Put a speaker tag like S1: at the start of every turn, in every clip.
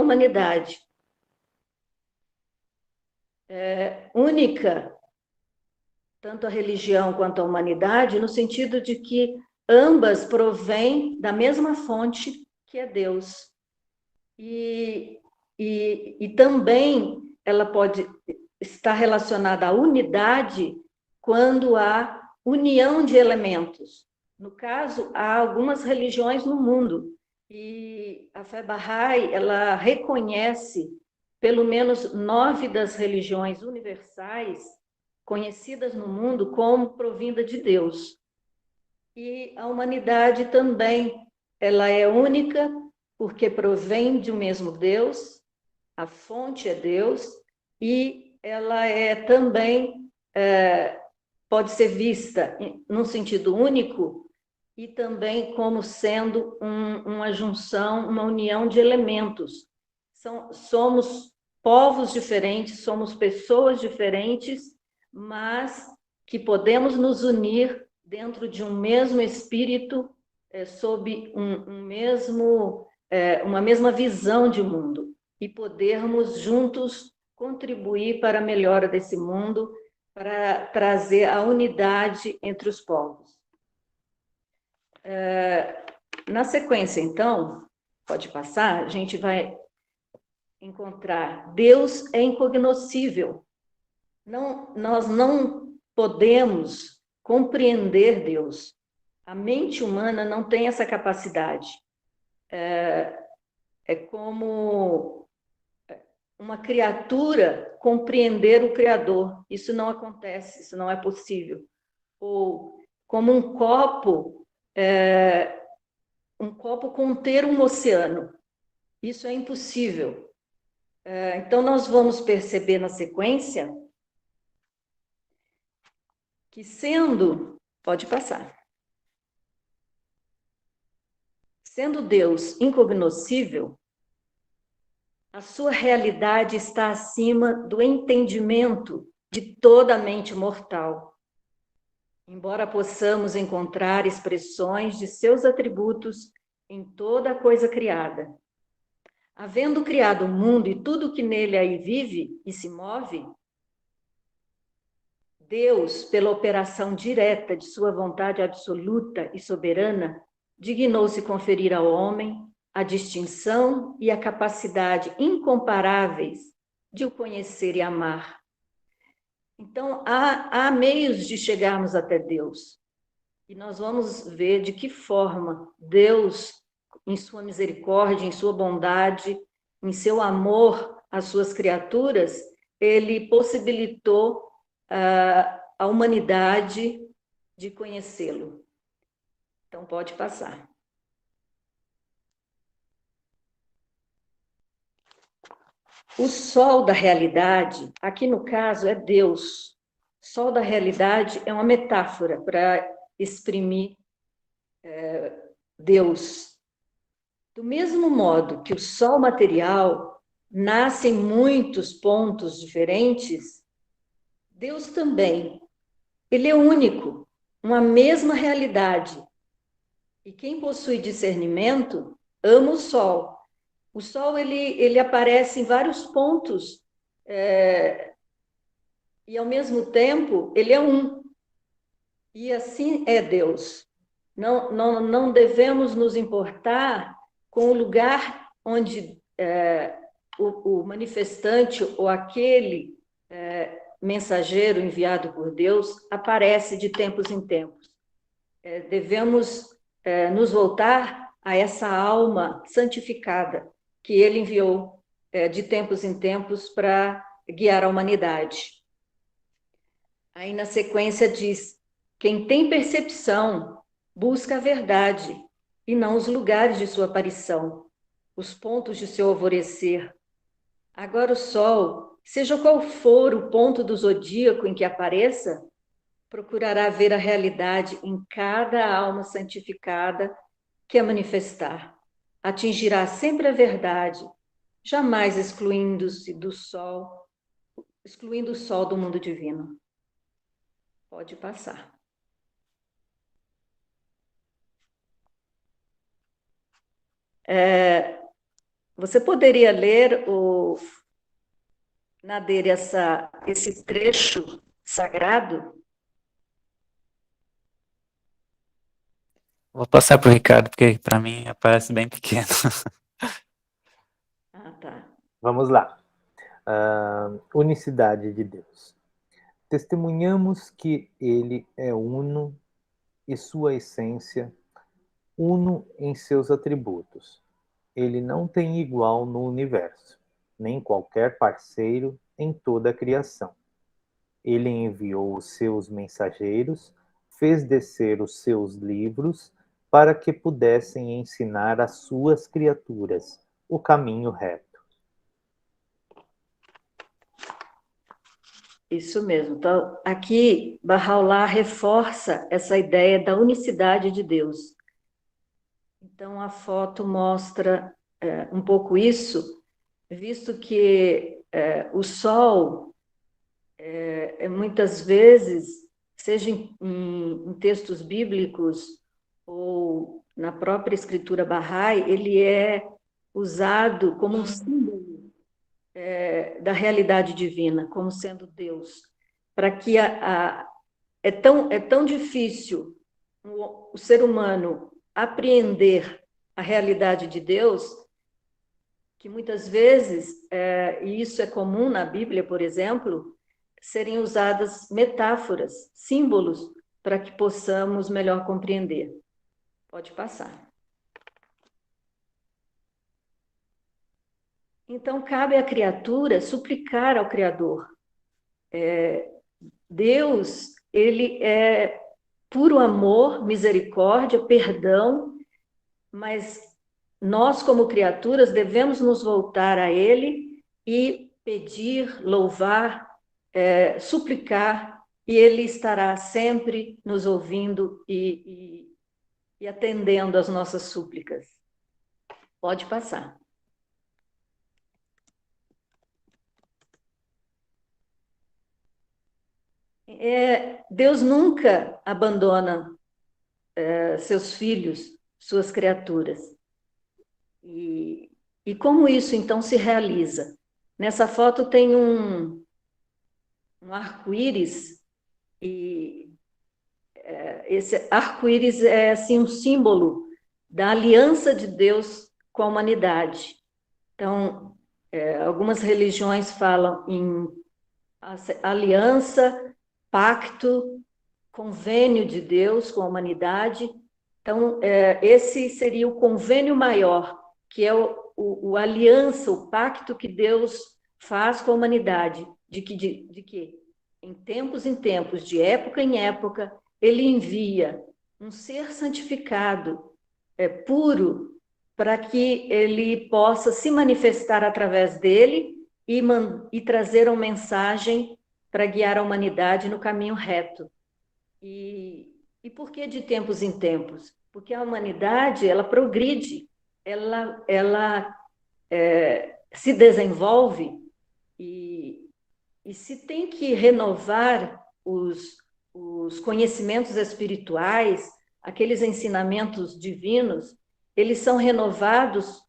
S1: humanidade. Única, tanto a religião quanto a humanidade, no sentido de que ambas provêm da mesma fonte, que é Deus. E também ela pode estar relacionada à unidade quando há união de elementos. No caso, há algumas religiões no mundo, e a fé Bahá'í, ela reconhece pelo menos 9 das religiões universais conhecidas no mundo como provinda de Deus. E a humanidade também, ela é única porque provém de um mesmo Deus, a fonte é Deus, e ela é também, pode ser vista num sentido único e também como sendo uma junção, uma união de elementos. Somos povos diferentes, somos pessoas diferentes, mas que podemos nos unir dentro de um mesmo espírito, sob uma mesma visão de mundo, e podermos juntos contribuir para a melhora desse mundo, para trazer a unidade entre os povos. Na sequência, então, pode passar, a gente vai encontrar Deus é incognoscível. Nós não podemos compreender Deus. A mente humana não tem essa capacidade. É como uma criatura compreender o Criador. Isso não acontece, isso não é possível. Ou como um copo conter um oceano. Isso é impossível. Então, nós vamos perceber na sequência que pode passar, sendo Deus incognoscível, a sua realidade está acima do entendimento de toda a mente mortal. Embora possamos encontrar expressões de seus atributos em toda a coisa criada. Havendo criado o mundo e tudo que nele aí vive e se move, Deus, pela operação direta de sua vontade absoluta e soberana, dignou-se conferir ao homem a distinção e a capacidade incomparáveis de o conhecer e amar. Então, há meios de chegarmos até Deus. E nós vamos ver de que forma Deus, em sua misericórdia, em sua bondade, em seu amor às suas criaturas, ele possibilitou a humanidade de conhecê-lo. Então, pode passar. O sol da realidade, aqui no caso, é Deus. Sol da realidade é uma metáfora para exprimir Deus. Do mesmo modo que o sol material nasce em muitos pontos diferentes, Deus também. Ele é único, uma mesma realidade. E quem possui discernimento ama o sol. O sol ele aparece em vários pontos, e ao mesmo tempo ele é um. E assim é Deus. Não devemos nos importar com o lugar onde o manifestante ou aquele mensageiro enviado por Deus aparece de tempos em tempos. Devemos nos voltar a essa alma santificada que ele enviou de tempos em tempos para guiar a humanidade. Aí na sequência diz: quem tem percepção busca a verdade e não os lugares de sua aparição, os pontos de seu alvorecer. Agora o sol, seja qual for o ponto do zodíaco em que apareça, procurará ver a realidade em cada alma santificada que a manifestar. Atingirá sempre a verdade, jamais excluindo-se do sol, excluindo o sol do mundo divino. Pode passar. Você poderia ler, Nader, esse trecho sagrado?
S2: Vou passar para o Ricardo, porque para mim parece bem pequeno.
S1: Ah, tá.
S3: Vamos lá. Unicidade de Deus. Testemunhamos que Ele é uno e sua essência, uno em seus atributos. Ele não tem igual no universo, nem qualquer parceiro em toda a criação. Ele enviou os seus mensageiros, fez descer os seus livros para que pudessem ensinar às suas criaturas o caminho reto.
S1: Isso mesmo. Então, aqui, Bahá'u'lláh reforça essa ideia da unicidade de Deus. Então, a foto mostra um pouco isso, visto que o Sol, muitas vezes, seja em textos bíblicos ou na própria escritura Bahá'í, ele é usado como um símbolo da realidade divina, como sendo Deus, para que é tão difícil o ser humano apreender a realidade de Deus, que muitas vezes, e isso é comum na Bíblia, por exemplo, serem usadas metáforas, símbolos, para que possamos melhor compreender. Pode passar. Então, cabe à criatura suplicar ao Criador. Deus, ele é puro amor, misericórdia, perdão, mas nós, como criaturas, devemos nos voltar a Ele e pedir, louvar, suplicar, e Ele estará sempre nos ouvindo e atendendo às nossas súplicas. Pode passar. Deus nunca abandona seus filhos, suas criaturas. E como isso, então, se realiza? Nessa foto tem um arco-íris, e esse arco-íris é assim, um símbolo da aliança de Deus com a humanidade. Então, algumas religiões falam em aliança, pacto, convênio de Deus com a humanidade. Então, esse seria o convênio maior, que é o aliança, o pacto que Deus faz com a humanidade, de que em tempos, de época em época, ele envia um ser santificado, puro, para que ele possa se manifestar através dele e trazer uma mensagem para guiar a humanidade no caminho reto. E por que de tempos em tempos? Porque a humanidade, ela progride, ela se desenvolve e se tem que renovar os conhecimentos espirituais, aqueles ensinamentos divinos, eles são renovados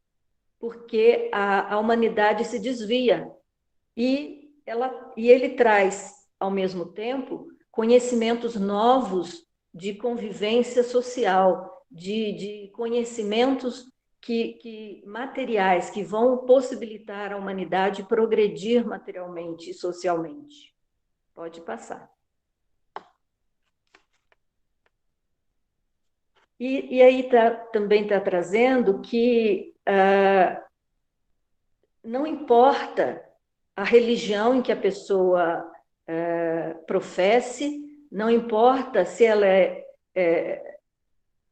S1: porque a humanidade se desvia e ele traz, ao mesmo tempo, conhecimentos novos de convivência social, de conhecimentos materiais que vão possibilitar à humanidade progredir materialmente e socialmente. Pode passar. E aí também está trazendo que não importa a religião em que a pessoa professe, não importa se ela é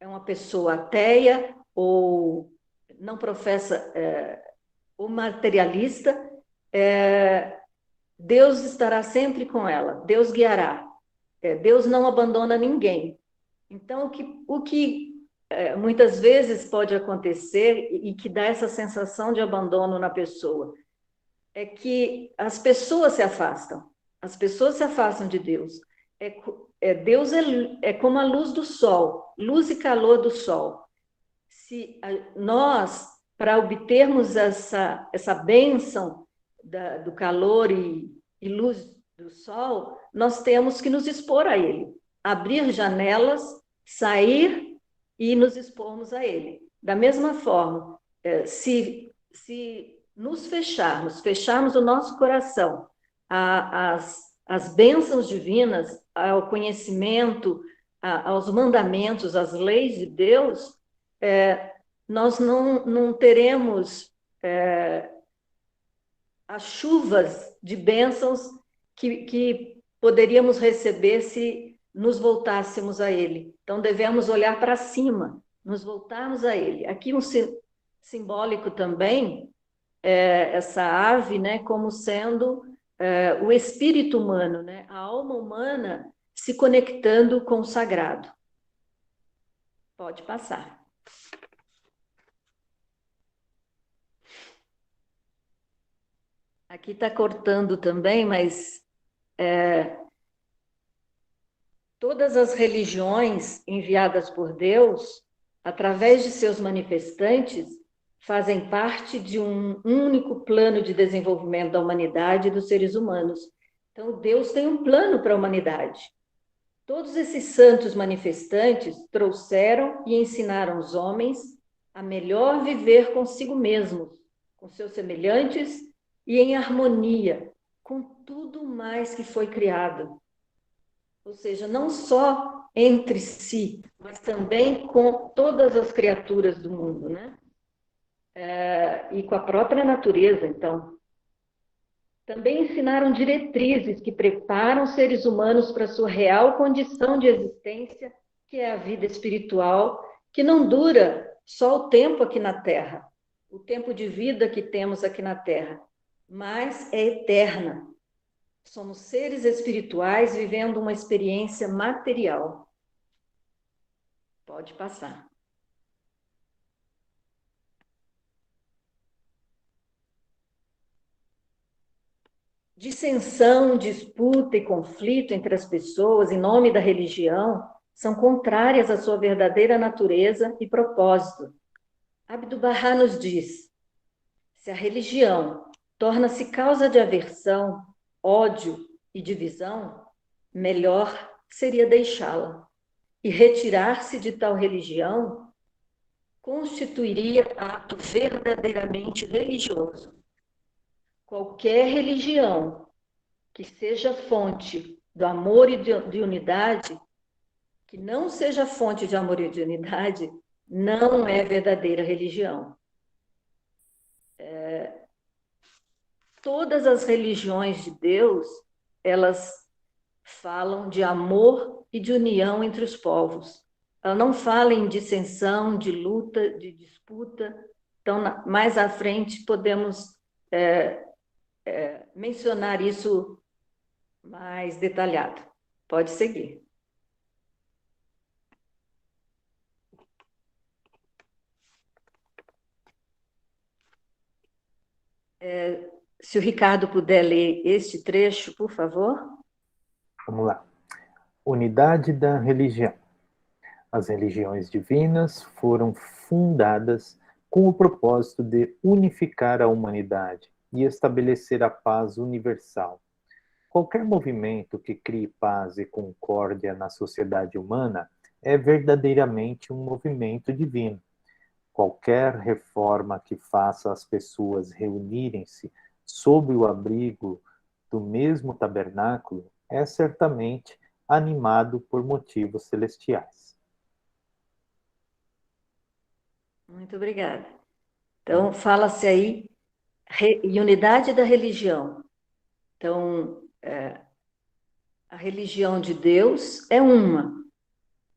S1: uma pessoa ateia ou não professa ou materialista, Deus estará sempre com ela, Deus guiará, Deus não abandona ninguém. Então, o que muitas vezes pode acontecer e que dá essa sensação de abandono na pessoa é que as pessoas se afastam de Deus. Deus é como a luz do sol, luz e calor do sol. Se nós para obtermos essa bênção do calor e luz do sol, nós temos que nos expor a ele, abrir janelas, sair e nos expormos a ele. Da mesma forma, se nos fecharmos o nosso coração às bênçãos divinas, ao conhecimento, aos mandamentos, às leis de Deus, nós não teremos as chuvas de bênçãos que poderíamos receber se nos voltássemos a Ele. Então, devemos olhar para cima, nos voltarmos a Ele. Aqui um simbólico também, essa ave, né, como sendo o espírito humano, né, a alma humana se conectando com o sagrado. Pode passar. Aqui está cortando também, mas todas as religiões enviadas por Deus, através de seus manifestantes, fazem parte de um único plano de desenvolvimento da humanidade e dos seres humanos. Então, Deus tem um plano para a humanidade. Todos esses santos manifestantes trouxeram e ensinaram os homens a melhor viver consigo mesmos, com seus semelhantes e em harmonia com tudo mais que foi criado. Ou seja, não só entre si, mas também com todas as criaturas do mundo, né? E com a própria natureza, então. Também ensinaram diretrizes que preparam seres humanos para a sua real condição de existência, que é a vida espiritual, que não dura só o tempo aqui na Terra, o tempo de vida que temos aqui na Terra, mas é eterna. Somos seres espirituais vivendo uma experiência material. Pode passar. Dissensão, disputa e conflito entre as pessoas em nome da religião são contrárias à sua verdadeira natureza e propósito. Abdu'l-Bahá nos diz: se a religião torna-se causa de aversão, ódio e divisão, melhor seria deixá-la. E retirar-se de tal religião constituiria ato verdadeiramente religioso. Qualquer religião que seja fonte do amor e de unidade, que não seja fonte de amor e de unidade, não é verdadeira religião. Todas as religiões de Deus, elas falam de amor e de união entre os povos. Ela não fala em dissensão, de luta, de disputa. Então, mais à frente, podemos mencionar isso mais detalhado. Pode seguir. Se o Ricardo puder ler este trecho, por favor.
S3: Vamos lá. Unidade da religião. As religiões divinas foram fundadas com o propósito de unificar a humanidade e estabelecer a paz universal. Qualquer movimento que crie paz e concórdia na sociedade humana é verdadeiramente um movimento divino. Qualquer reforma que faça as pessoas reunirem-se sob o abrigo do mesmo tabernáculo é certamente animado por motivos celestiais.
S1: Muito obrigada. Então, fala-se aí unidade da religião. Então, a religião de Deus é uma.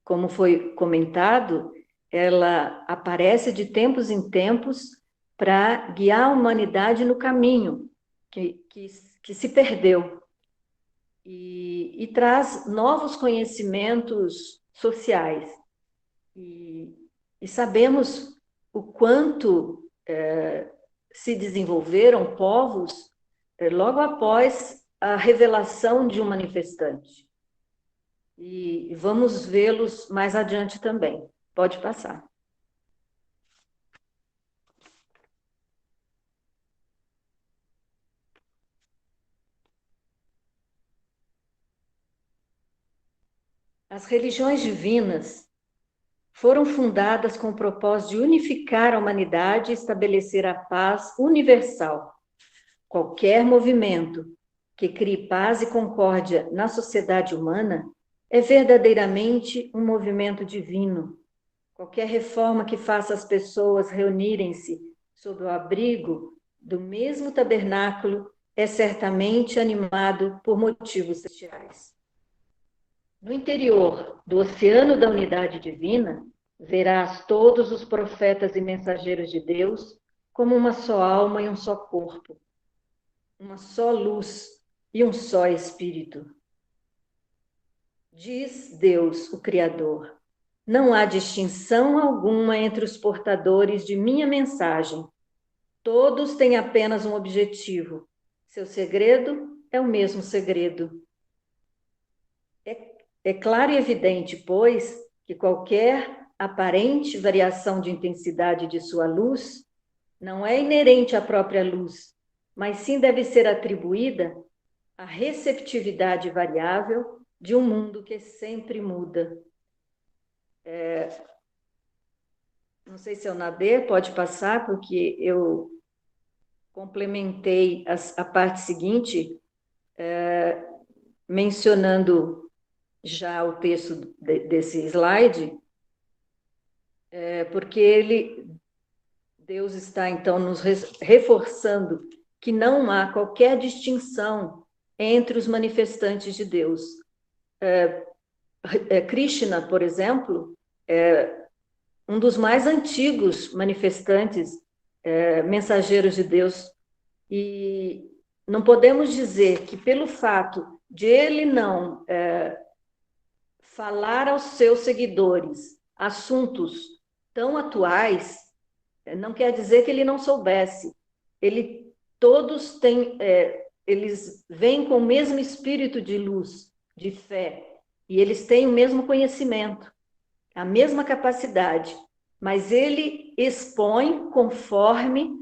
S1: Como foi comentado, ela aparece de tempos em tempos para guiar a humanidade no caminho que se perdeu e traz novos conhecimentos sociais. E sabemos o quanto se desenvolveram povos logo após a revelação de um manifestante. E vamos vê-los mais adiante também. Pode passar. As religiões divinas foram fundadas com o propósito de unificar a humanidade e estabelecer a paz universal. Qualquer movimento que crie paz e concórdia na sociedade humana é verdadeiramente um movimento divino. Qualquer reforma que faça as pessoas reunirem-se sob o abrigo do mesmo tabernáculo é certamente animado por motivos celestiais. No interior do oceano da unidade divina, verás todos os profetas e mensageiros de Deus como uma só alma e um só corpo, uma só luz e um só Espírito. Diz Deus, o Criador: não há distinção alguma entre os portadores de minha mensagem. Todos têm apenas um objetivo. Seu segredo é o mesmo segredo. É claro e evidente, pois, que qualquer aparente variação de intensidade de sua luz não é inerente à própria luz, mas sim deve ser atribuída à receptividade variável de um mundo que sempre muda. Não sei se é o Nader, pode passar, porque eu complementei a parte seguinte, mencionando já o texto desse slide, porque Deus está, então, nos reforçando que não há qualquer distinção entre os manifestantes de Deus. Krishna, por exemplo, é um dos mais antigos manifestantes, mensageiros de Deus, e não podemos dizer que pelo fato de ele não falar aos seus seguidores assuntos tão atuais, não quer dizer que ele não soubesse. Todos têm, eles vêm com o mesmo espírito de luz, de fé, e eles têm o mesmo conhecimento, a mesma capacidade, mas ele expõe conforme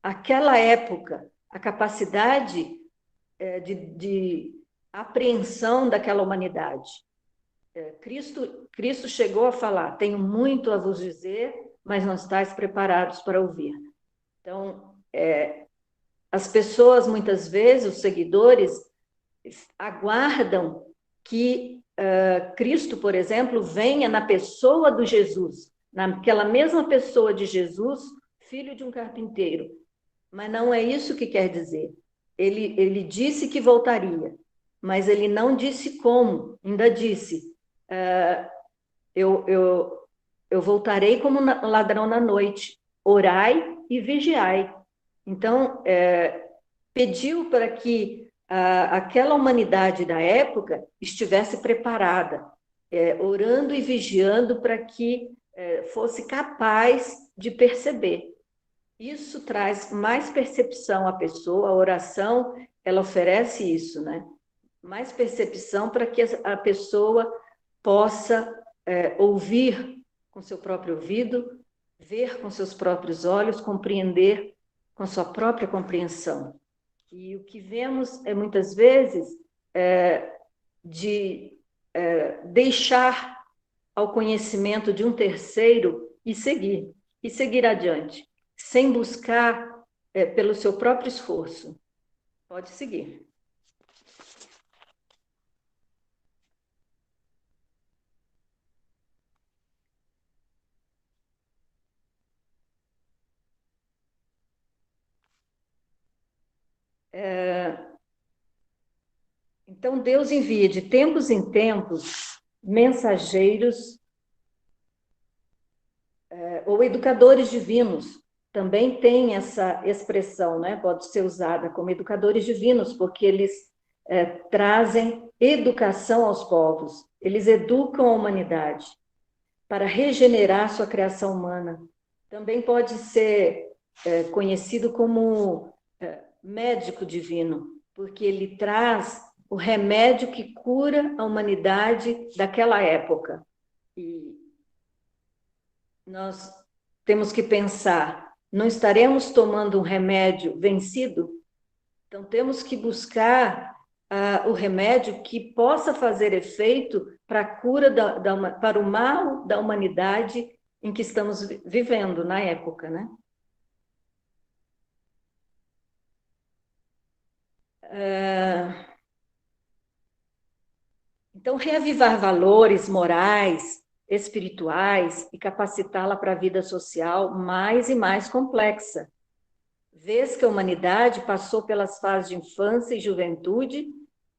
S1: aquela época, a capacidade de apreensão daquela humanidade. Cristo chegou a falar: tenho muito a vos dizer, mas não estáis preparados para ouvir. Então, as pessoas, muitas vezes, os seguidores, aguardam que Cristo, por exemplo, venha na pessoa do Jesus, naquela mesma pessoa de Jesus, filho de um carpinteiro. Mas não é isso que quer dizer. Ele disse que voltaria, mas ele não disse como. Ainda disse: eu voltarei como ladrão na noite, orai e vigiai. Então, pediu para que aquela humanidade da época estivesse preparada, orando e vigiando para que fosse capaz de perceber. Isso traz mais percepção à pessoa, a oração, ela oferece isso, né? Mais percepção para que a pessoa possa ouvir com seu próprio ouvido, ver com seus próprios olhos, compreender com sua própria compreensão. E o que vemos muitas vezes de deixar ao conhecimento de um terceiro e seguir adiante, sem buscar pelo seu próprio esforço. Pode seguir. Então, Deus envia de tempos em tempos mensageiros ou educadores divinos. Também tem essa expressão, né? Pode ser usada como educadores divinos, porque eles trazem educação aos povos, eles educam a humanidade para regenerar sua criação humana. Também pode ser conhecido como médico divino, porque ele traz o remédio que cura a humanidade daquela época. E nós temos que pensar, não estaremos tomando um remédio vencido? Então, temos que buscar o remédio que possa fazer efeito para a cura para o mal da humanidade em que estamos vivendo na época, né? Então, reavivar valores morais, espirituais e capacitá-la para a vida social mais e mais complexa, vez que a humanidade passou pelas fases de infância e juventude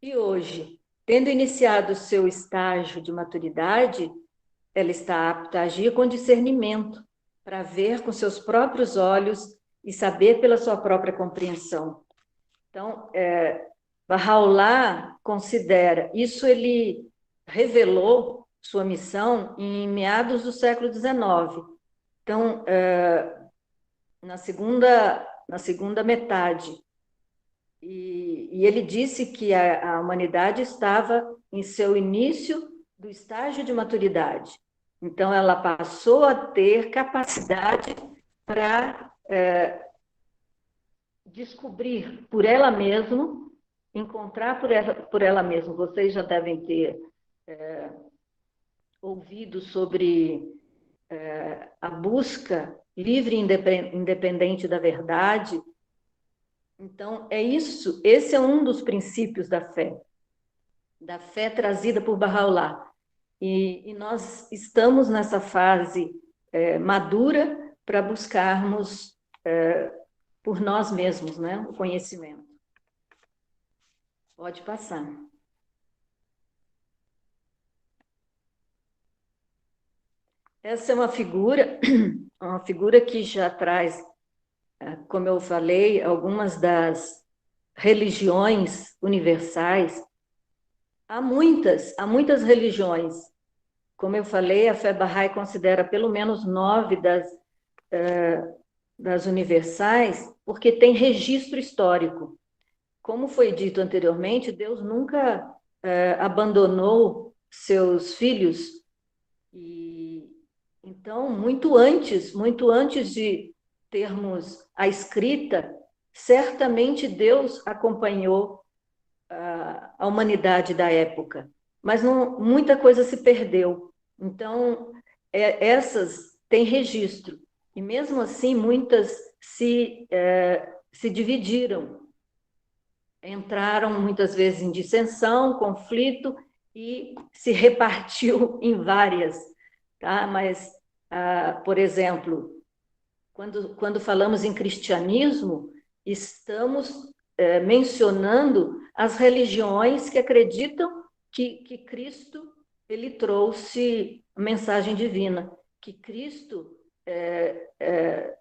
S1: e hoje, tendo iniciado o seu estágio de maturidade, ela está apta a agir com discernimento, para ver com seus próprios olhos e saber pela sua própria compreensão. Então, Baha'u'lláh considera, isso ele revelou sua missão em meados do século XIX. Então, na segunda metade. E ele disse que a humanidade estava em seu início do estágio de maturidade. Então, ela passou a ter capacidade para descobrir por ela mesma, encontrar por ela mesma. Vocês já devem ter ouvido sobre a busca livre e independente da verdade. Então, esse é um dos princípios da fé trazida por Baha'u'lláh. E nós estamos nessa fase madura para buscarmos por nós mesmos, né, o conhecimento. Pode passar. Essa é uma figura que já traz, como eu falei, algumas das religiões universais. Há muitas religiões. Como eu falei, a fé Bahá'í considera pelo menos 9 das universais, porque tem registro histórico. Como foi dito anteriormente, Deus nunca abandonou seus filhos. E então, muito antes de termos a escrita, certamente Deus acompanhou a humanidade da época, mas muita coisa se perdeu. Então, essas têm registro, e mesmo assim muitas se dividiram, entraram muitas vezes em dissensão, conflito, e se repartiu em várias, tá? Mas, por exemplo, quando falamos em cristianismo, estamos mencionando as religiões que acreditam que Cristo ele trouxe a mensagem divina, que Cristo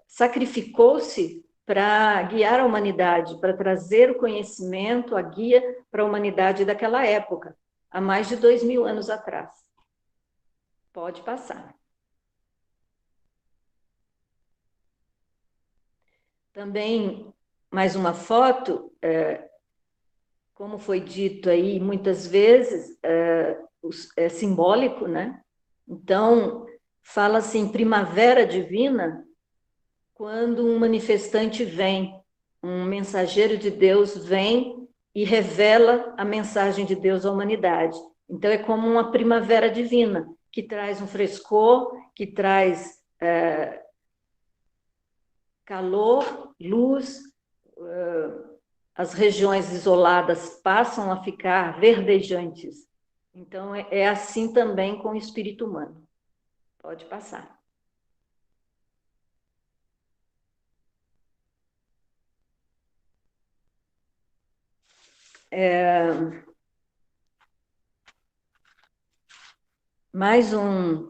S1: sacrificou-se para guiar a humanidade, para trazer o conhecimento, a guia para a humanidade daquela época, há mais de 2000 anos atrás. Pode passar. Também, mais uma foto, como foi dito aí muitas vezes, é simbólico, né? Então, fala assim, primavera divina, quando um manifestante vem, um mensageiro de Deus vem e revela a mensagem de Deus à humanidade. Então, é como uma primavera divina, que traz um frescor, que traz calor, luz, as regiões isoladas passam a ficar verdejantes. Então, é assim também com o espírito humano. Pode passar. Mais um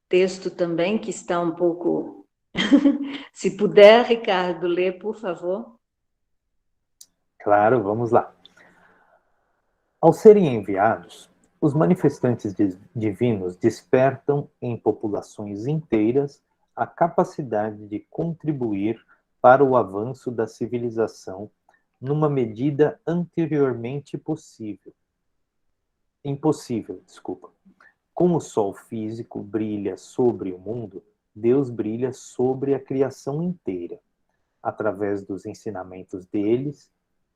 S1: texto também que está um pouco... Se puder, Ricardo, lê, por favor.
S3: Claro, vamos lá. Ao serem enviados, os manifestantes divinos despertam em populações inteiras a capacidade de contribuir para o avanço da civilização numa medida anteriormente impossível. Como o sol físico brilha sobre o mundo, Deus brilha sobre a criação inteira, através dos ensinamentos deles,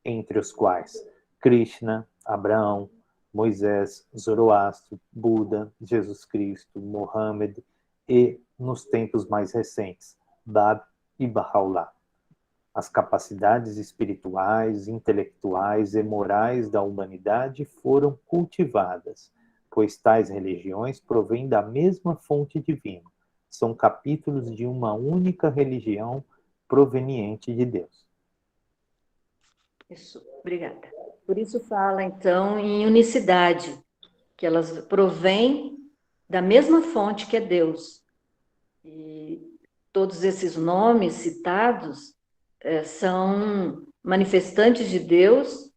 S3: entre os quais Krishna, Abraão, Moisés, Zoroastro, Buda, Jesus Cristo, Mohammed e, nos tempos mais recentes, Bab e Baha'u'lláh. As capacidades espirituais, intelectuais e morais da humanidade foram cultivadas, pois tais religiões provêm da mesma fonte divina. São capítulos de uma única religião proveniente de Deus.
S1: Isso, obrigada. Por isso fala, então, em unicidade, que elas provêm da mesma fonte que é Deus. E todos esses nomes citados são manifestantes de Deus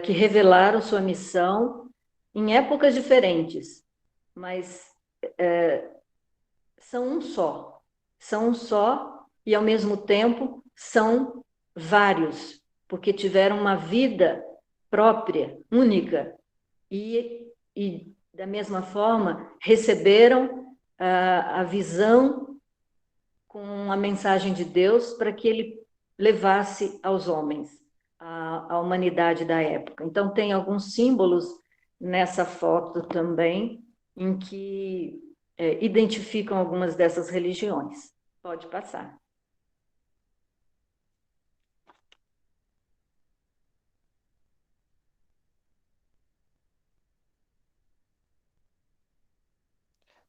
S1: que revelaram sua missão em épocas diferentes, mas são um só. São um só e, ao mesmo tempo, são vários, porque tiveram uma vida própria, única, e da mesma forma, receberam a visão com a mensagem de Deus para que ele levasse aos homens, a humanidade da época. Então, tem alguns símbolos nessa foto também, em que identificam algumas dessas religiões. Pode passar.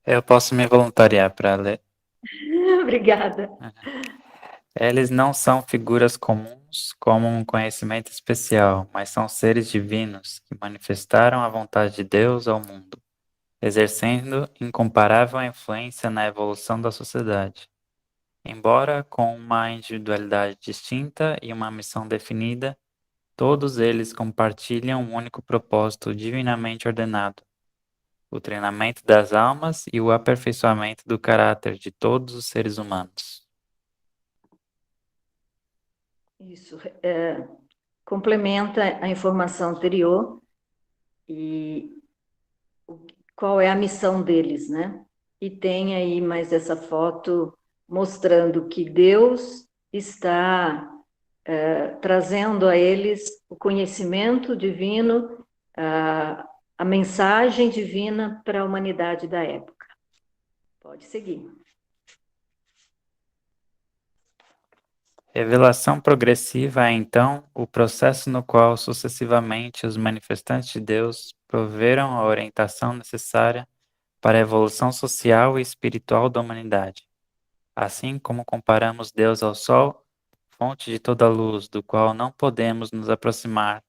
S2: Eu posso me voluntariar para ler.
S1: Obrigada.
S2: Eles não são figuras comuns como um conhecimento especial, mas são seres divinos que manifestaram a vontade de Deus ao mundo, exercendo incomparável influência na evolução da sociedade. Embora com uma individualidade distinta e uma missão definida, todos eles compartilham um único propósito divinamente ordenado: o treinamento das almas e o aperfeiçoamento do caráter de todos os seres humanos.
S1: Isso complementa a informação anterior e qual é a missão deles, né? E tem aí mais essa foto mostrando que Deus está trazendo a eles o conhecimento divino, a mensagem divina para a humanidade da época. Pode seguir.
S2: Revelação progressiva é, então, o processo no qual sucessivamente os manifestantes de Deus proveram a orientação necessária para a evolução social e espiritual da humanidade. Assim como comparamos Deus ao Sol, fonte de toda luz, do qual não podemos nos aproximar,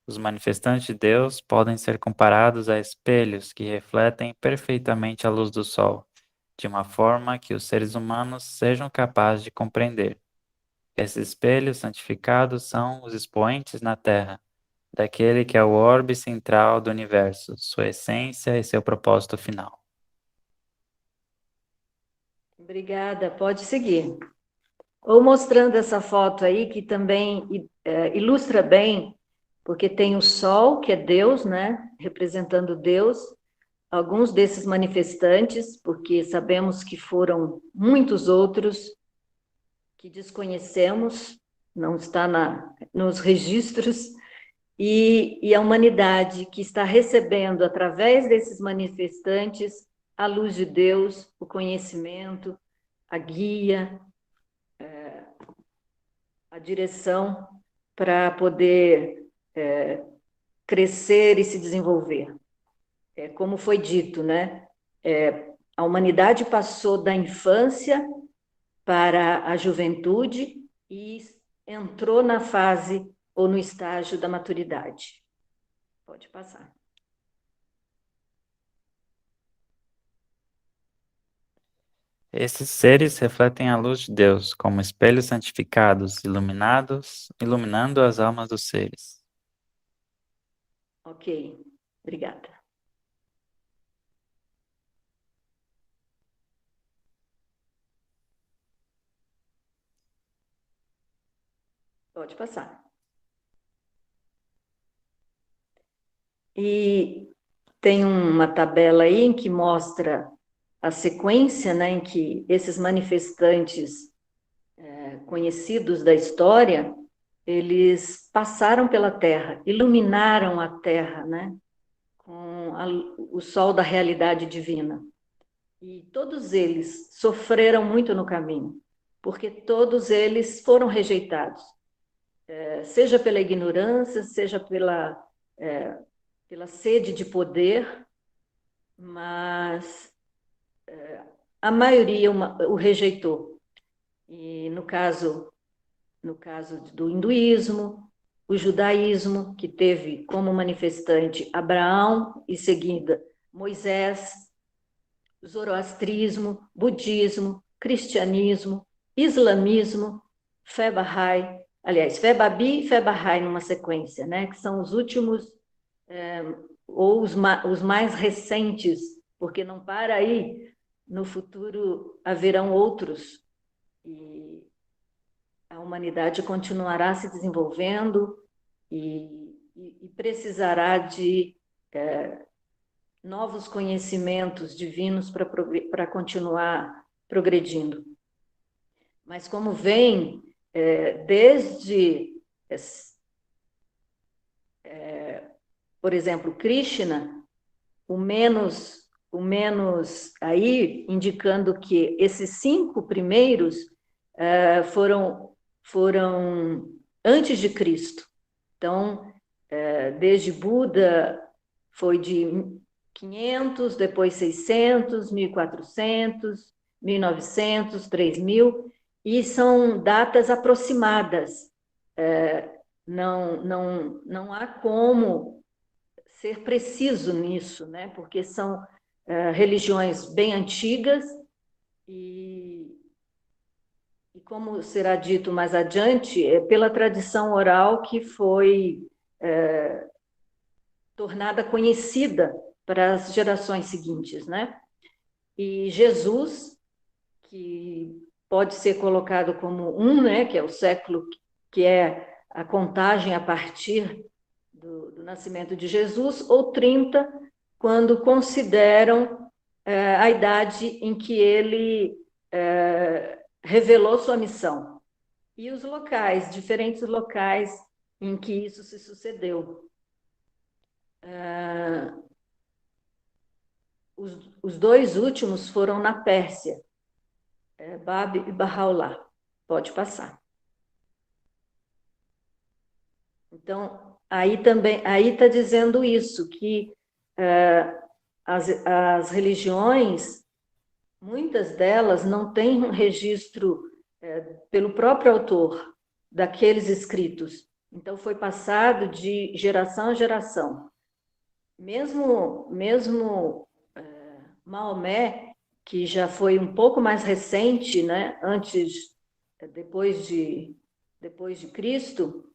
S2: os manifestantes de Deus podem ser comparados a espelhos que refletem perfeitamente a luz do Sol, de uma forma que os seres humanos sejam capazes de compreender. Esses espelhos santificados são os expoentes na Terra, daquele que é o orbe central do universo, sua essência e seu propósito final.
S1: Obrigada, pode seguir. Ou mostrando essa foto aí, que também ilustra bem, porque tem o Sol, que é Deus, né? Representando Deus, alguns desses manifestantes, porque sabemos que foram muitos outros que desconhecemos, não está nos registros, e a humanidade que está recebendo, através desses manifestantes, a luz de Deus, o conhecimento, a guia, a direção para poder crescer e se desenvolver. Como foi dito, né? A humanidade passou da infância para a juventude e entrou na fase ou no estágio da maturidade. Pode passar.
S2: Esses seres refletem a luz de Deus como espelhos santificados, iluminando as almas dos seres.
S1: Ok, obrigada. Pode passar. E tem uma tabela aí em que mostra a sequência, né, em que esses manifestantes conhecidos da história, eles passaram pela Terra, iluminaram a Terra, né? Com o sol da realidade divina. E todos eles sofreram muito no caminho, porque todos eles foram rejeitados, seja pela ignorância, seja pela sede de poder, mas a maioria o rejeitou. E no caso do hinduísmo, o judaísmo, que teve como manifestante Abraão e seguida Moisés, zoroastrismo, budismo, cristianismo, islamismo, fé Bahá'í, aliás, fé Babi e fé Bahá'í numa sequência, né, que são os últimos, ou os mais recentes, porque não para aí, no futuro haverão outros, e a humanidade continuará se desenvolvendo e precisará de novos conhecimentos divinos para continuar progredindo. Mas como vem desde, por exemplo, Krishna, o menos aí, indicando que esses 5 primeiros foram antes de Cristo. Então, desde Buda foi de 500, depois 600, 1400, 1900, 3000, e são datas aproximadas. Não há como ser preciso nisso, né? Porque são religiões bem antigas e como será dito mais adiante, é pela tradição oral que foi tornada conhecida para as gerações seguintes, né? E Jesus, que pode ser colocado como né, que é o século, que é a contagem a partir do nascimento de Jesus, ou 30, quando consideram a idade em que ele revelou sua missão. E os locais, diferentes locais em que isso se sucedeu. Os 2 últimos foram na Pérsia, Bab e Bahá'u'lláh. Pode passar. Então, aí está dizendo isso, que as religiões, muitas delas não têm um registro pelo próprio autor daqueles escritos. Então, foi passado de geração a geração. Mesmo Maomé, que já foi um pouco mais recente, né, depois de Cristo,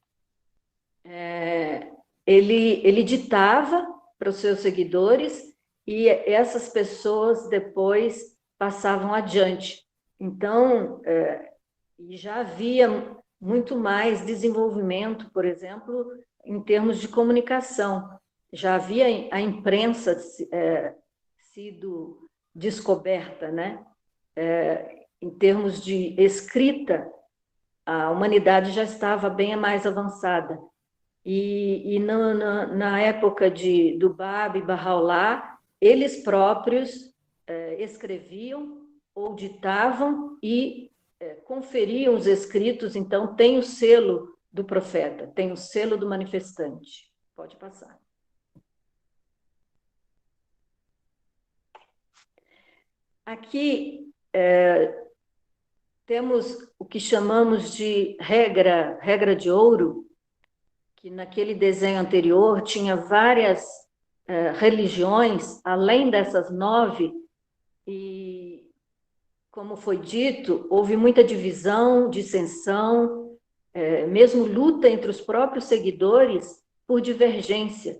S1: ele ditava para os seus seguidores e essas pessoas depois passavam adiante. Então, já havia muito mais desenvolvimento, por exemplo, em termos de comunicação. Já havia a imprensa sido descoberta, né? Em termos de escrita, a humanidade já estava bem mais avançada. E na época do Bab e Bahá'u'lláh, eles próprios escreviam ou ditavam e conferiam os escritos. Então, tem o selo do profeta, tem o selo do manifestante. Pode passar. Aqui temos o que chamamos de regra de ouro, que naquele desenho anterior tinha várias religiões, além dessas 9, e, como foi dito, houve muita divisão, dissensão, mesmo luta entre os próprios seguidores por divergência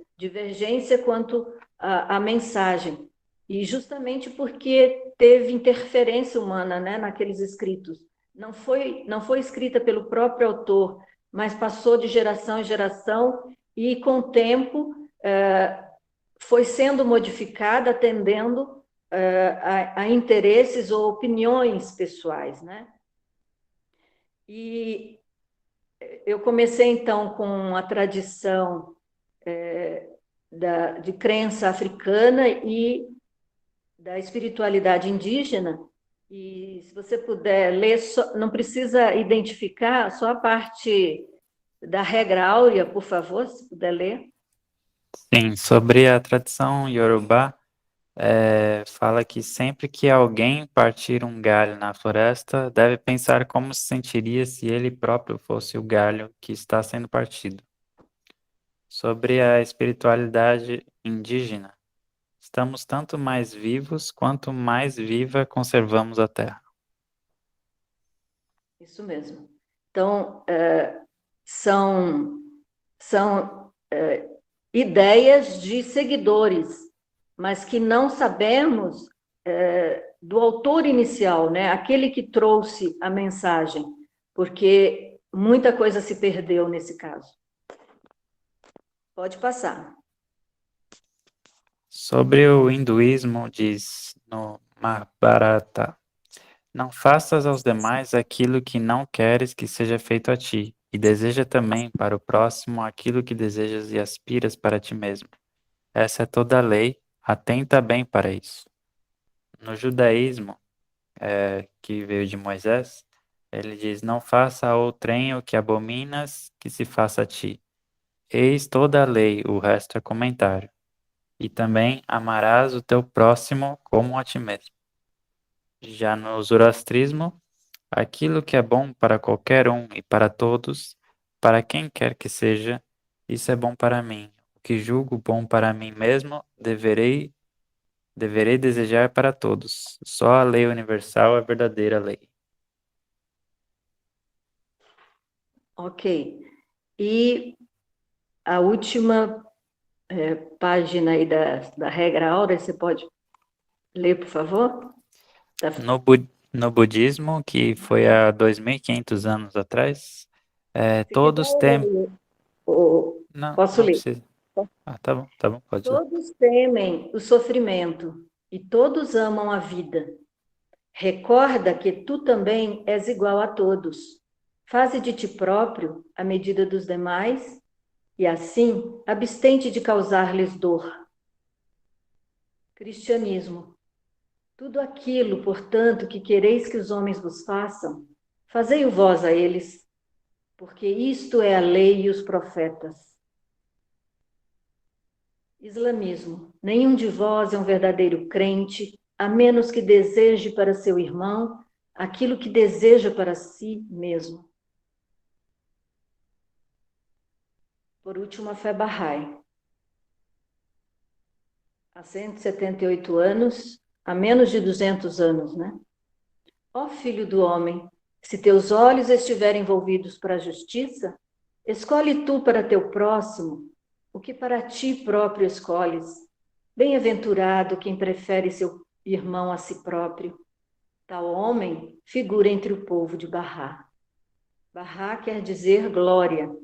S1: quanto à mensagem. E justamente porque teve interferência humana, né, naqueles escritos. Não foi escrita pelo próprio autor, mas passou de geração em geração e, com o tempo, foi sendo modificada, atendendo a interesses ou opiniões pessoais, né? E eu comecei, então, com a tradição de crença africana e da espiritualidade indígena. E se você puder ler, não precisa identificar, só a parte da regra áurea, por favor, se puder ler.
S2: Sim, sobre a tradição Yorubá, fala que sempre que alguém partir um galho na floresta, deve pensar como se sentiria se ele próprio fosse o galho que está sendo partido. Sobre a espiritualidade indígena, estamos tanto mais vivos quanto mais viva conservamos a terra.
S1: Isso mesmo. Então, são ideias de seguidores, mas que não sabemos do autor inicial, né? Aquele que trouxe a mensagem, porque muita coisa se perdeu nesse caso. Pode passar.
S2: Sobre o hinduísmo, diz no Mahabharata: não faças aos demais aquilo que não queres que seja feito a ti, e deseja também para o próximo aquilo que desejas e aspiras para ti mesmo. Essa é toda a lei, atenta bem para isso. No judaísmo, que veio de Moisés, ele diz: não faça a outrem o que abominas que se faça a ti. Eis toda a lei, o resto é comentário. E também amarás o teu próximo como a ti mesmo. Já no zoroastrismo, aquilo que é bom para qualquer um e para todos, para quem quer que seja, isso é bom para mim. O que julgo bom para mim mesmo, deverei desejar para todos. Só a lei universal é a verdadeira lei.
S1: Ok. E a última página aí da regra áurea, você pode ler, por favor?
S2: No budismo, que foi há 2.500 anos atrás,
S1: Se quiser,
S2: todos temem... Não,
S1: posso
S2: não
S1: ler.
S2: precisa. Ah, tá bom, pode ler.
S1: Todos temem o sofrimento e todos amam a vida. Recorda que tu também és igual a todos. Faze de ti próprio a medida dos demais e assim abstente de causar-lhes dor. Cristianismo. Tudo aquilo, portanto, que quereis que os homens vos façam, fazei-o vós a eles, porque isto é a lei e os profetas. Islamismo. Nenhum de vós é um verdadeiro crente, a menos que deseje para seu irmão aquilo que deseja para si mesmo. Por último, a fé Bahá'í. Há 178 anos, há menos de 200 anos, né? Ó filho do homem, se teus olhos estiverem envolvidos para a justiça, escolhe tu para teu próximo o que para ti próprio escolhes. Bem-aventurado quem prefere seu irmão a si próprio. Tal homem figura entre o povo de Bahá. Bahá quer dizer glória.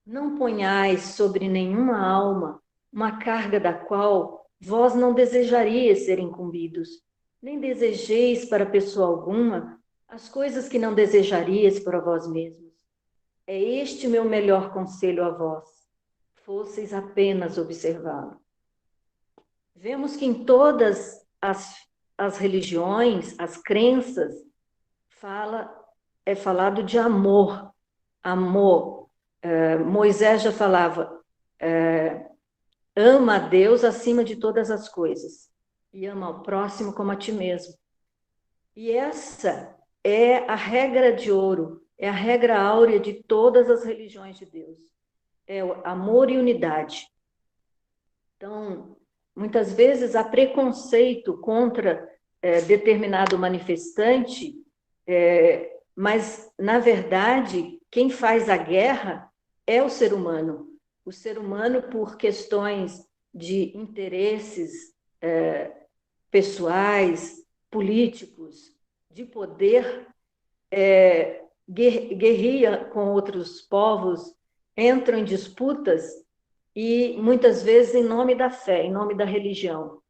S1: Não ponhais sobre nenhuma alma uma carga da qual vós não desejarias ser incumbidos, nem desejeis para pessoa alguma as coisas que não desejarias para vós mesmos. É este meu melhor conselho a vós, fosseis apenas observá-lo. Vemos que em todas as religiões, as crenças, é falado de amor. Amor. Moisés já falava, ama a Deus acima de todas as coisas e ama ao próximo como a ti mesmo. E essa é a regra de ouro, é a regra áurea de todas as religiões de Deus. É o amor e unidade. Então, muitas vezes há preconceito contra determinado manifestante, mas, na verdade, quem faz a guerra é o ser humano. O ser humano, por questões de interesses pessoais, políticos, de poder, guerrilha com outros povos, entram em disputas e, muitas vezes, em nome da fé, em nome da religião,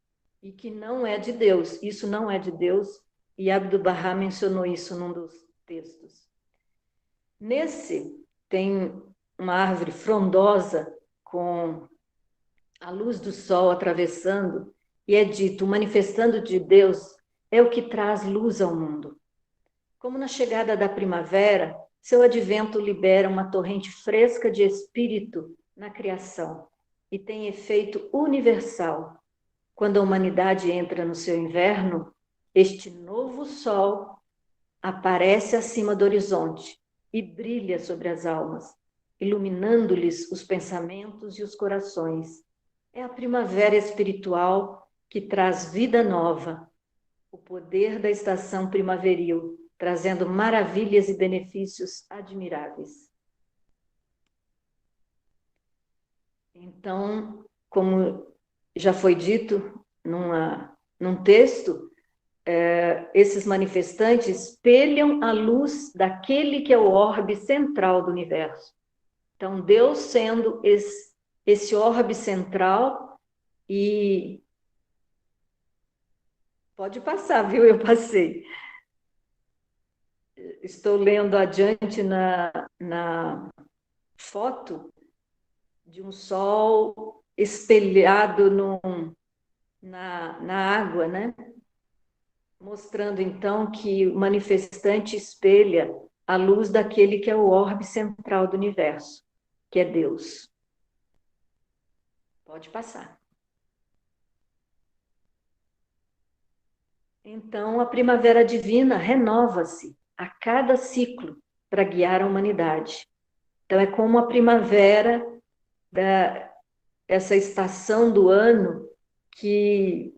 S1: e que não é de Deus. Isso não é de Deus, e Abdu'l-Bahá mencionou isso num dos textos. Nesse tem uma árvore frondosa com a luz do sol atravessando, e é dito: o manifestando de Deus é o que traz luz ao mundo. Como na chegada da primavera, seu advento libera uma torrente fresca de espírito na criação e tem efeito universal. Quando a humanidade entra no seu inverno, este novo sol aparece acima do horizonte e brilha sobre as almas, iluminando-lhes os pensamentos e os corações. É a primavera espiritual que traz vida nova, o poder da estação primaveril, trazendo maravilhas e benefícios admiráveis. Então, como já foi dito num texto, esses manifestantes espelham a luz daquele que é o orbe central do universo. Então, Deus sendo esse orbe central, e pode passar, viu? Eu passei. Estou lendo adiante na foto de um sol espelhado na água, né? Mostrando então que o manifestante espelha a luz daquele que é o orbe central do universo, que é Deus. Pode passar. Então, a primavera divina renova-se a cada ciclo para guiar a humanidade. Então, é como a primavera, essa estação do ano que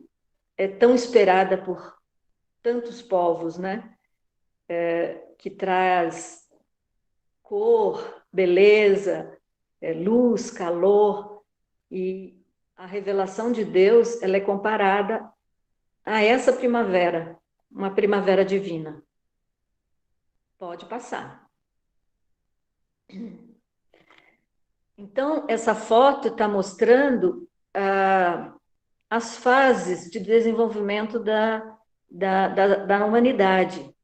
S1: é tão esperada por tantos povos, né? Que traz cor, beleza, luz, calor, e a revelação de Deus, ela é comparada a essa primavera, uma primavera divina. Pode passar. Então, essa foto está mostrando as fases de desenvolvimento da humanidade,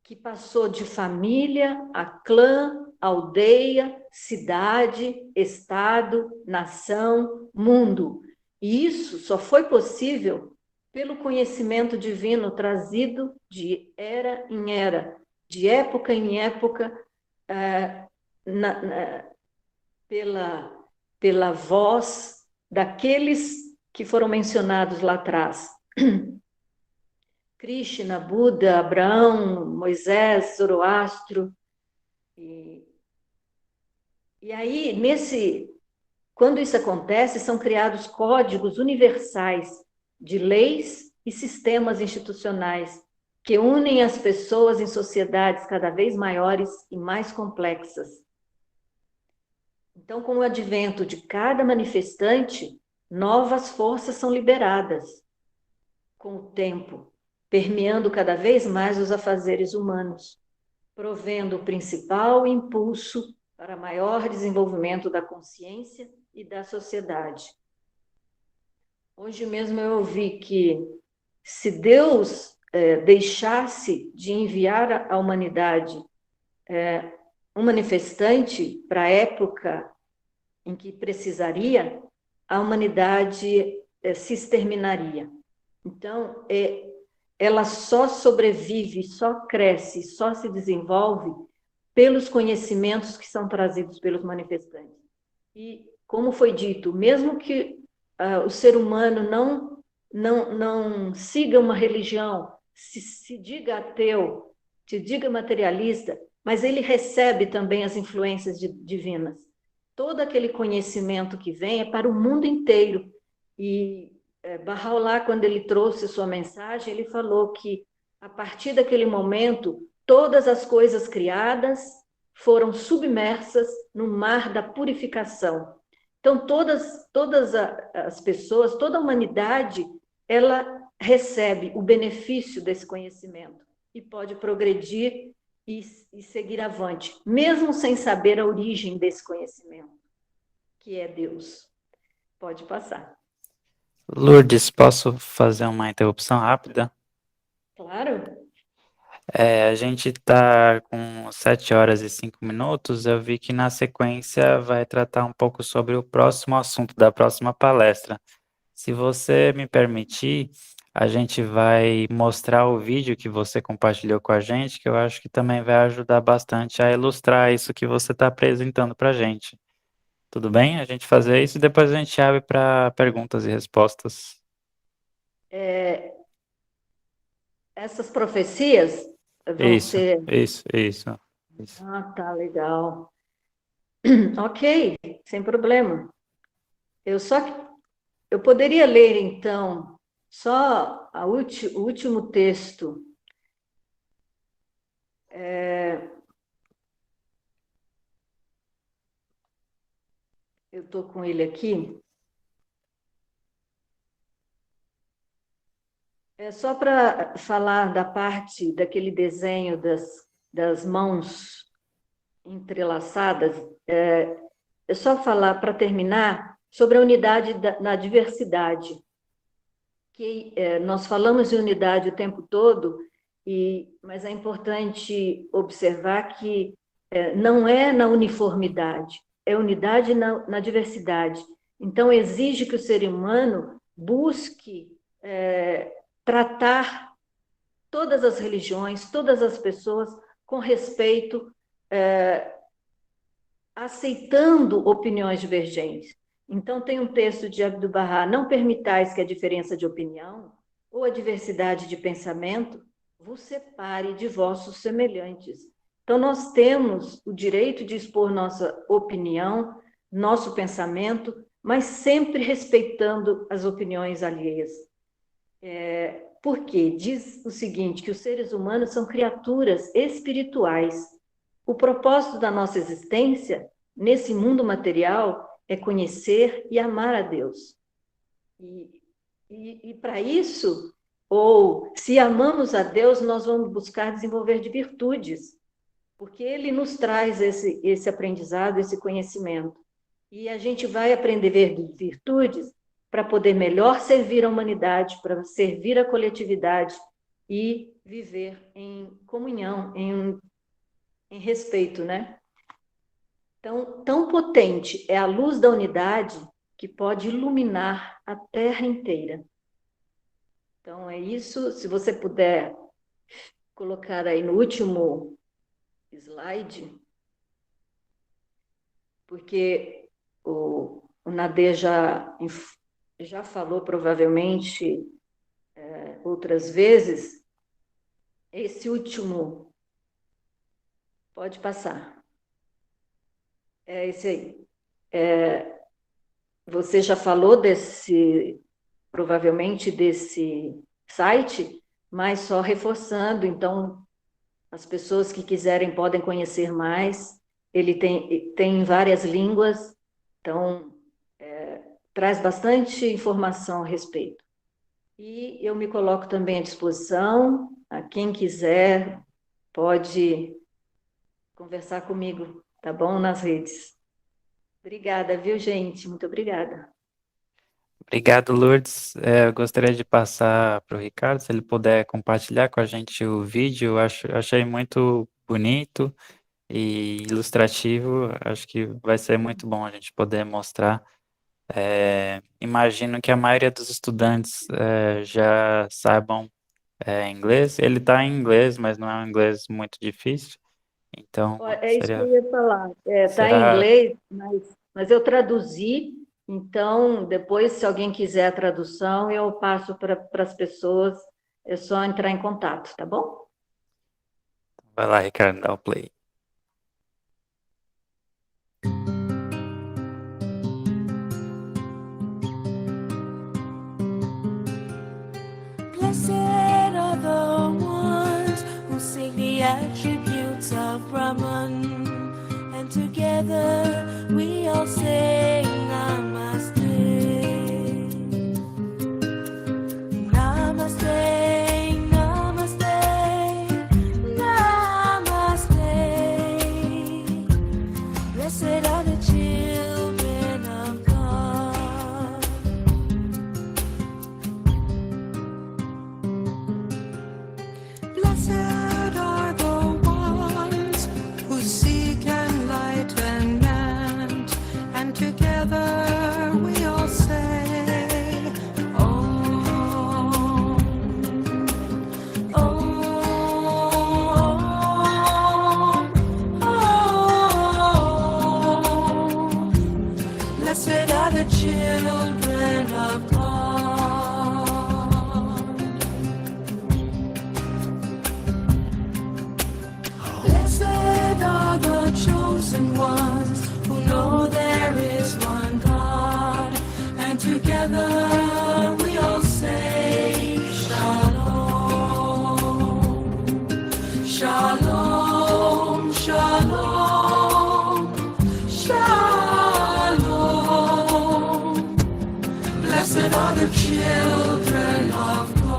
S1: que passou de família a clã, aldeia, cidade, estado, nação, mundo. E isso só foi possível pelo conhecimento divino trazido de era em era, de época em época, pela voz daqueles que foram mencionados lá atrás. Krishna, Buda, Abraão, Moisés, Zoroastro. E aí, quando isso acontece, são criados códigos universais de leis e sistemas institucionais que unem as pessoas em sociedades cada vez maiores e mais complexas. Então, com o advento de cada manifestante, novas forças são liberadas com o tempo, permeando cada vez mais os afazeres humanos, provendo o principal impulso para maior desenvolvimento da consciência e da sociedade. Hoje mesmo eu ouvi que se Deus deixasse de enviar à humanidade um manifestante para a época em que precisaria, a humanidade se exterminaria. Então, ela só sobrevive, só cresce, só se desenvolve pelos conhecimentos que são trazidos pelos manifestantes. E, como foi dito, mesmo que o ser humano não siga uma religião, se diga ateu, se diga materialista, mas ele recebe também as influências divinas. Todo aquele conhecimento que vem é para o mundo inteiro. E Bahá'u'lláh, quando ele trouxe sua mensagem, ele falou que, a partir daquele momento, todas as coisas criadas foram submersas no mar da purificação. Então, todas as pessoas, toda a humanidade, ela recebe o benefício desse conhecimento e pode progredir e seguir avante, mesmo sem saber a origem desse conhecimento, que é Deus. Pode passar.
S2: Lourdes, posso fazer uma interrupção rápida?
S1: Claro.
S2: A gente está com 7 horas e 5 minutos. Eu vi que na sequência vai tratar um pouco sobre o próximo assunto da próxima palestra. Se você me permitir, a gente vai mostrar o vídeo que você compartilhou com a gente, que eu acho que também vai ajudar bastante a ilustrar isso que você está apresentando para a gente. Tudo bem? A gente fazer isso e depois a gente abre para perguntas e respostas.
S1: Essas profecias vão
S2: Isso,
S1: ser...
S2: isso.
S1: Ah, tá, legal. Ok, sem problema. Eu poderia ler, então, só o último texto. Eu estou com ele aqui. É só para falar da parte daquele desenho das mãos entrelaçadas. É só falar, para terminar, sobre a unidade na diversidade. Que nós falamos de unidade o tempo todo, mas é importante observar que não é na uniformidade, é unidade na diversidade. Então, exige que o ser humano busque tratar todas as religiões, todas as pessoas com respeito, aceitando opiniões divergentes. Então, tem um texto de Abdu'l-Bahá: não permitais que a diferença de opinião ou a diversidade de pensamento vos separe de vossos semelhantes. Então, nós temos o direito de expor nossa opinião, nosso pensamento, mas sempre respeitando as opiniões alheias. Porque diz o seguinte, que os seres humanos são criaturas espirituais. O propósito da nossa existência nesse mundo material é conhecer e amar a Deus. E para isso, ou se amamos a Deus, nós vamos buscar desenvolver de virtudes, porque Ele nos traz esse aprendizado, esse conhecimento. E a gente vai aprender virtudes para poder melhor servir a humanidade, para servir a coletividade e viver em comunhão, em respeito, né? Então, tão potente é a luz da unidade que pode iluminar a Terra inteira. Então, é isso. Se você puder colocar aí no último slide, porque o Nader já falou provavelmente outras vezes, esse último, pode passar. É esse aí. Você já falou provavelmente desse site, mas só reforçando, então as pessoas que quiserem podem conhecer mais. Ele tem várias línguas, então traz bastante informação a respeito. E eu me coloco também à disposição, a quem quiser pode conversar comigo, tá bom? Nas redes. Obrigada, viu, gente? Muito obrigada.
S2: Obrigado, Lourdes. Eu gostaria de passar para o Ricardo, se ele puder compartilhar com a gente o vídeo. Achei muito bonito e ilustrativo. Acho que vai ser muito bom a gente poder mostrar. Imagino que a maioria dos estudantes já saibam inglês. Ele está em inglês, mas não é um inglês muito difícil. Então,
S1: É isso que eu ia falar. Está em
S2: será...
S1: inglês, mas eu traduzi. Então, depois, se alguém quiser a tradução, eu passo para as pessoas. É só entrar em contato, tá bom?
S2: Vai lá, Ricardo, dá o play.
S4: Blessed are the ones who sing the attributes of Brahman, and together we all sing Namaste. Namaste, Namaste, Namaste. Blessed are the children of God. Blessed are the children of God. Blessed are the chosen ones who know there is one God, and together we all say Shalom, Shalom, Shalom, Shalom. Blessed are the children of God.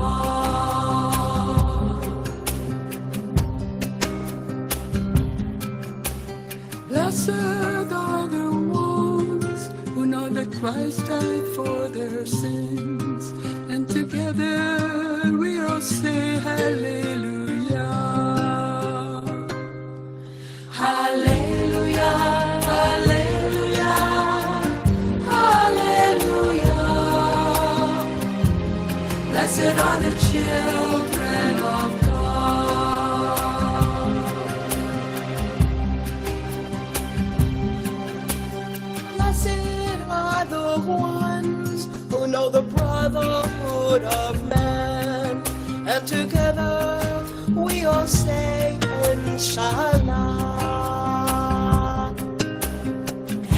S4: Blessed are the ones who know that Christ died for their sins, and together we all say Hallelujah. Hallelujah, Hallelujah, Hallelujah. Blessed are the children of God. Blessed are the ones who know the brotherhood of man, and together we all say Inshallah,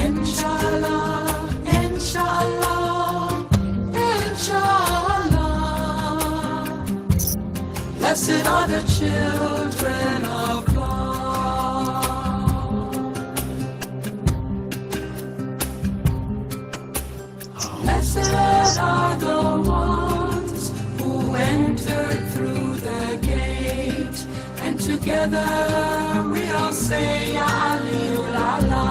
S4: Inshallah, Inshallah, Inshallah. Blessed are the children of God. Blessed are the ones who entered through the gate, and together we all say Yaliulala,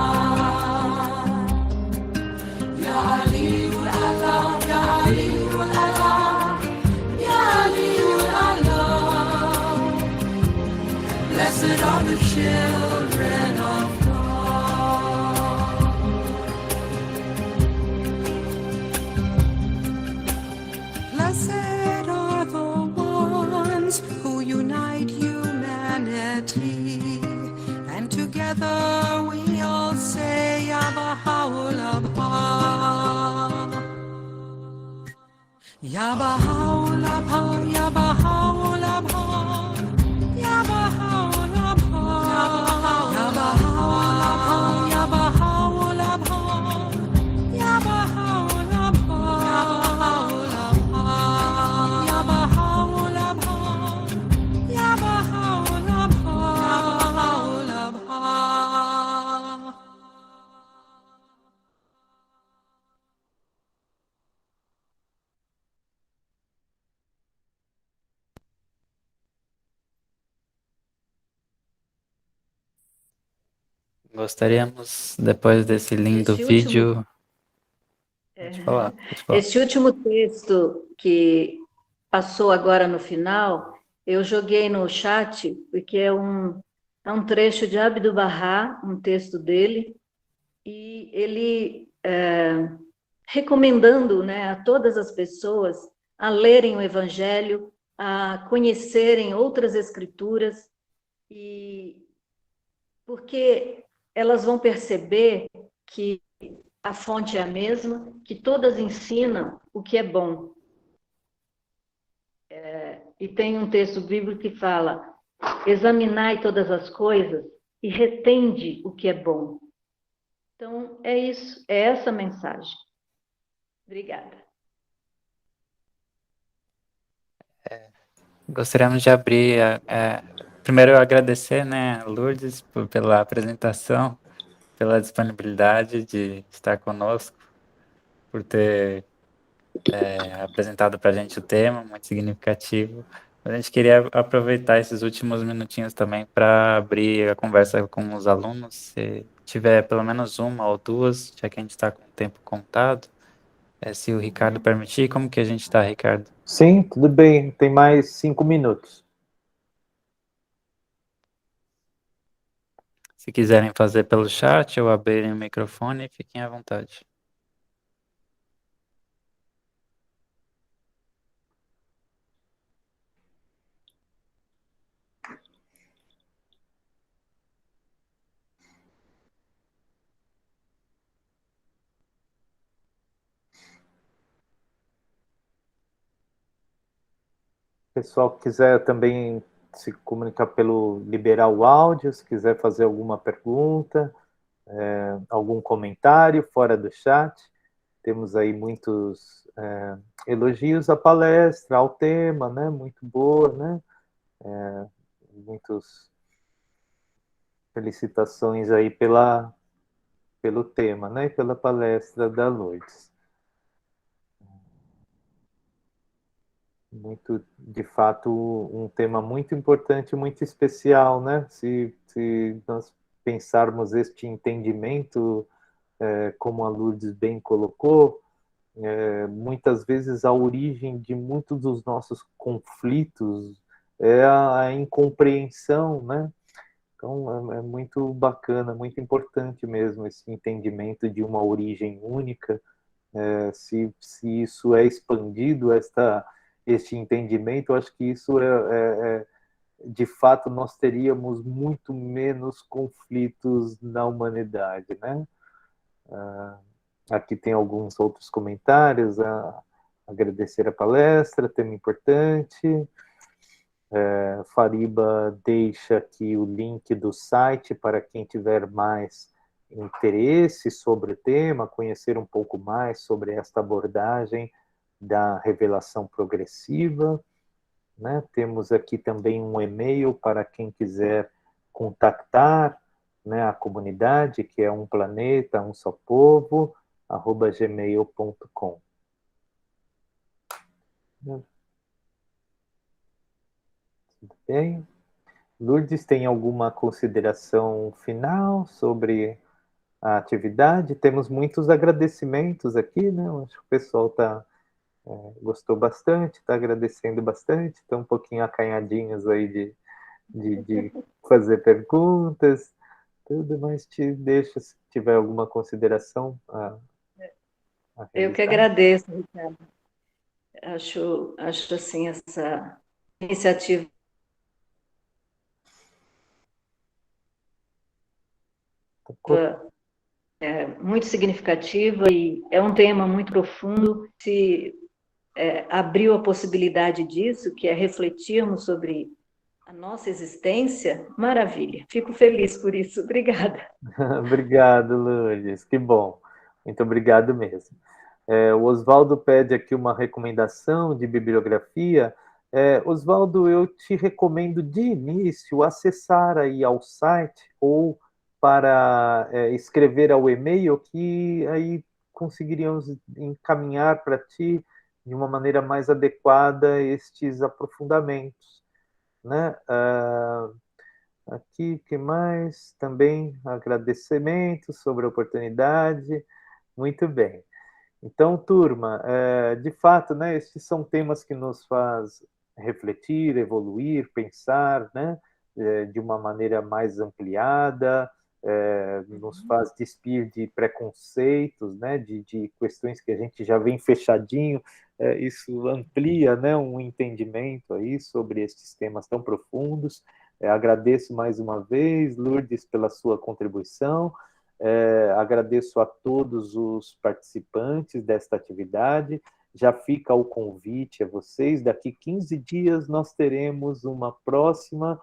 S4: Yaliulala, Yaliulala, Yaliulala. Blessed are the children of God. Blessed are the ones who unite humanity, and together we all say Yabaha'ulabha, Yabaha'ulabha, Yabaha'ulabha, Yabaha'ulabha, Yabaha'ulabha, Yabaha'ulabha, Yabaha'ulabha, Yabaha'ulabha, Yabaha'ulabha, Yabaha'ulabha.
S2: Gostaríamos, depois desse lindo
S1: Este
S2: vídeo,
S1: É,
S2: pode falar, pode falar.
S1: Este último texto que passou agora no final, eu joguei no chat, porque é um trecho de Abdu'l-Bahá, um texto dele, e ele recomendando, né, a todas as pessoas a lerem o Evangelho, a conhecerem outras escrituras, e porque elas vão perceber que a fonte é a mesma, que todas ensinam o que é bom. E tem um texto bíblico que fala: examinai todas as coisas e retende o que é bom. Então, é isso, é essa a mensagem. Obrigada.
S2: Gostaríamos de abrir, primeiro agradecer, né, Lourdes, pela apresentação, pela disponibilidade de estar conosco, por ter apresentado para a gente o tema, muito significativo. A gente queria aproveitar esses últimos minutinhos também para abrir a conversa com os alunos, se tiver pelo menos uma ou duas, já que a gente está com o tempo contado. Se o Ricardo permitir, como que a gente está, Ricardo?
S3: Sim, tudo bem. Tem mais 5 minutos.
S2: Se quiserem fazer pelo chat ou abrirem o microfone, fiquem à vontade.
S3: pessoal que quiser também se comunicar pelo liberar o áudio, se quiser fazer alguma pergunta, algum comentário fora do chat. Temos aí muitos elogios à palestra, ao tema, né? Muito boa, né? Muitas felicitações aí pelo tema, né? E pela palestra da Lourdes. Muito, de fato, um tema muito importante, muito especial, né? Se nós pensarmos este entendimento, como a Lourdes bem colocou, muitas vezes a origem de muitos dos nossos conflitos é a incompreensão, né? Então, é muito bacana, muito importante mesmo esse entendimento de uma origem única. Se isso é expandido, este entendimento, eu acho que isso de fato, nós teríamos muito menos conflitos na humanidade, né? Aqui tem alguns outros comentários, agradecer a palestra, tema importante. Fariba deixa aqui o link do site para quem tiver mais interesse sobre o tema, conhecer um pouco mais sobre esta abordagem da revelação progressiva, né? Temos aqui também um e-mail para quem quiser contactar, né, a comunidade, que é um planeta, um só povo, @gmail.com. Tudo bem? Lourdes, tem alguma consideração final sobre a atividade? Temos muitos agradecimentos aqui, né? Eu acho que o pessoal gostou bastante, está agradecendo bastante, estão um pouquinho acanhadinhos aí de fazer perguntas, tudo, mas te deixo, se tiver alguma consideração a
S1: Eu que
S3: realizar.
S1: agradeço, Ricardo. Acho assim, essa iniciativa muito significativa e é um tema muito profundo. Se abriu a possibilidade disso, que é refletirmos sobre a nossa existência, maravilha. Fico feliz por isso. Obrigada.
S3: Obrigado, Lourdes, que bom. Muito obrigado mesmo. O Oswaldo pede aqui uma recomendação de bibliografia. Oswaldo, eu te recomendo de início acessar aí ao site ou para escrever ao e-mail, que aí conseguiríamos encaminhar para ti de uma maneira mais adequada estes aprofundamentos, né? Aqui, que mais? Também agradecimentos sobre a oportunidade. Muito bem. Então, turma, de fato, né, esses são temas que nos faz refletir, evoluir, pensar, né, de uma maneira mais ampliada, nos faz despir de preconceitos, né, de questões que a gente já vem fechadinho. Isso amplia, né, um entendimento aí sobre esses temas tão profundos. Agradeço mais uma vez, Lourdes, pela sua contribuição. Agradeço a todos os participantes desta atividade. Já fica o convite a vocês. Daqui 15 dias nós teremos uma próxima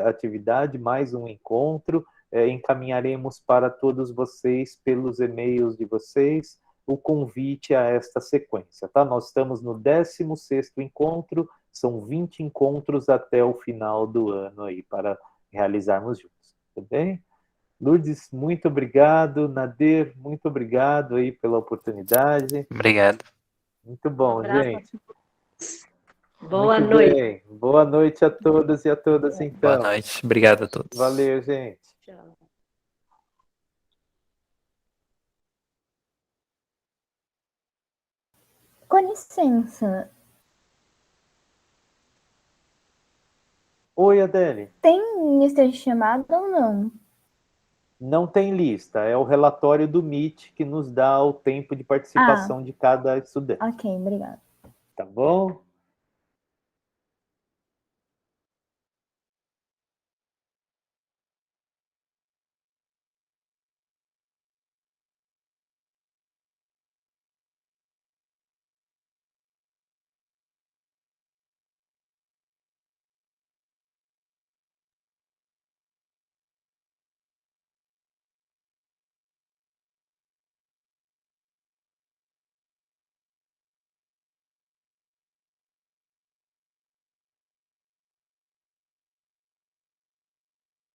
S3: atividade, mais um encontro. Encaminharemos para todos vocês, pelos e-mails de vocês, o convite a esta sequência. Tá? Nós estamos no 16º encontro, são 20 encontros até o final do ano aí, para realizarmos juntos. Tudo bem? Lourdes, muito obrigado. Nader, muito obrigado aí pela oportunidade.
S2: Obrigado.
S3: Muito bom, gente.
S1: Boa
S3: muito
S1: noite.
S3: Bem. Boa noite a todos e a todas, então.
S2: Boa noite. Obrigado a todos.
S3: Valeu, gente.
S1: Tchau.
S5: Com licença,
S3: Oi, Adele.
S5: tem lista de chamada ou não?
S3: Não tem lista, é o relatório do Meet que nos dá o tempo de participação de cada estudante.
S5: Ok, obrigada.
S3: Tá bom?